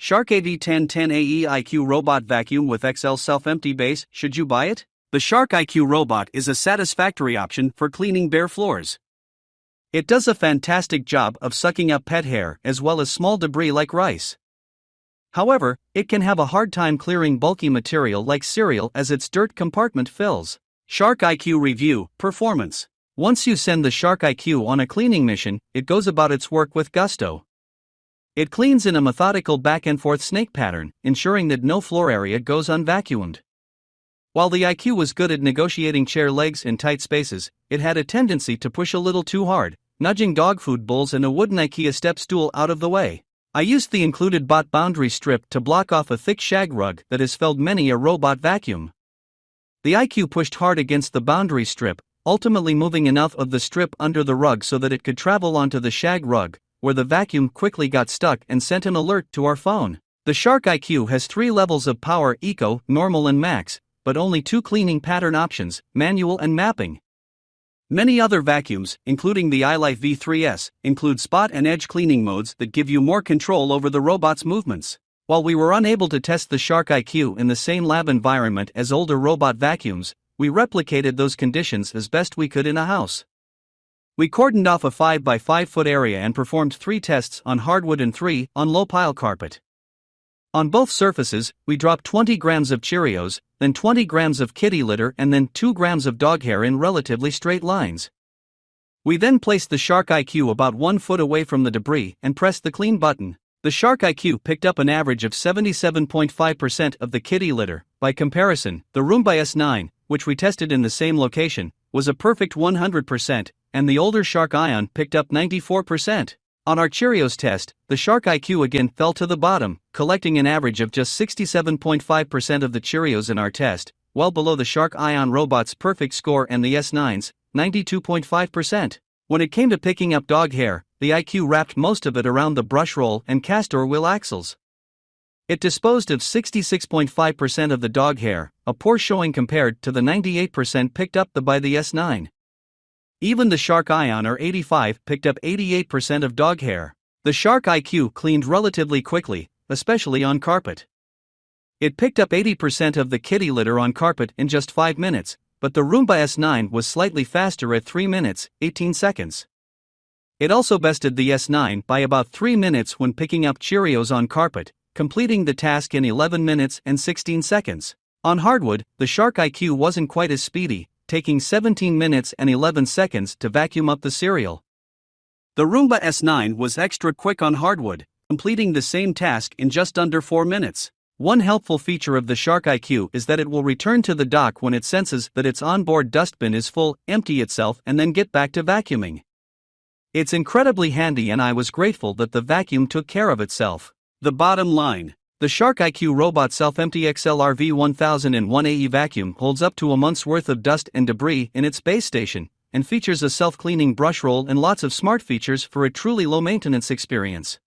Shark R101AE IQ Robot Vacuum with XL Self-Empty Base, should you buy it? The Shark IQ Robot is a satisfactory option for cleaning bare floors. It does a fantastic job of sucking up pet hair as well as small debris like rice. However, it can have a hard time clearing bulky material like cereal as its dirt compartment fills. Shark IQ Review, Performance. Once you send the Shark IQ on a cleaning mission, it goes about its work with gusto. It cleans in a methodical back-and-forth snake pattern, ensuring that no floor area goes unvacuumed. While the IQ was good at negotiating chair legs in tight spaces, it had a tendency to push a little too hard, nudging dog food bowls and a wooden IKEA step stool out of the way. I used the included bot boundary strip to block off a thick shag rug that has felled many a robot vacuum. The IQ pushed hard against the boundary strip, ultimately moving enough of the strip under the rug so that it could travel onto the shag rug, where the vacuum quickly got stuck and sent an alert to our phone. The Shark IQ has 3 levels of power: Eco, Normal and Max, but only 2 cleaning pattern options, Manual and Mapping. Many other vacuums, including the iLife V3S, include spot and edge cleaning modes that give you more control over the robot's movements. While we were unable to test the Shark IQ in the same lab environment as older robot vacuums, we replicated those conditions as best we could in a house. We cordoned off a 5 by 5 foot area and performed 3 tests on hardwood and 3 on low pile carpet. On both surfaces, we dropped 20 grams of Cheerios, then 20 grams of kitty litter and then 2 grams of dog hair in relatively straight lines. We then placed the Shark IQ about 1 foot away from the debris and pressed the clean button. The Shark IQ picked up an average of 77.5% of the kitty litter. By comparison, the Roomba S9, which we tested in the same location, was a perfect 100%, and the older Shark Ion picked up 94%. On our Cheerios test, the Shark IQ again fell to the bottom, collecting an average of just 67.5% of the Cheerios in our test, well below the Shark Ion robot's perfect score and the S9's 92.5%. When it came to picking up dog hair, the IQ wrapped most of it around the brush roll and castor wheel axles. It disposed of 66.5% of the dog hair, a poor showing compared to the 98% picked up by the S9. Even the Shark Ion R85 picked up 88% of dog hair. The Shark IQ cleaned relatively quickly, especially on carpet. It picked up 80% of the kitty litter on carpet in just 5 minutes, but the Roomba S9 was slightly faster at 3 minutes, 18 seconds. It also bested the S9 by about 3 minutes when picking up Cheerios on carpet, completing the task in 11 minutes and 16 seconds. On hardwood, the Shark IQ wasn't quite as speedy, taking 17 minutes and 11 seconds to vacuum up the cereal. The Roomba S9 was extra quick on hardwood, completing the same task in just under 4 minutes. One helpful feature of the Shark IQ is that it will return to the dock when it senses that its onboard dustbin is full, empty itself and then get back to vacuuming. It's incredibly handy and I was grateful that the vacuum took care of itself. The bottom line. The Shark IQ Robot Self-Empty XL R101AE vacuum holds up to a month's worth of dust and debris in its base station, and features a self-cleaning brush roll and lots of smart features for a truly low-maintenance experience.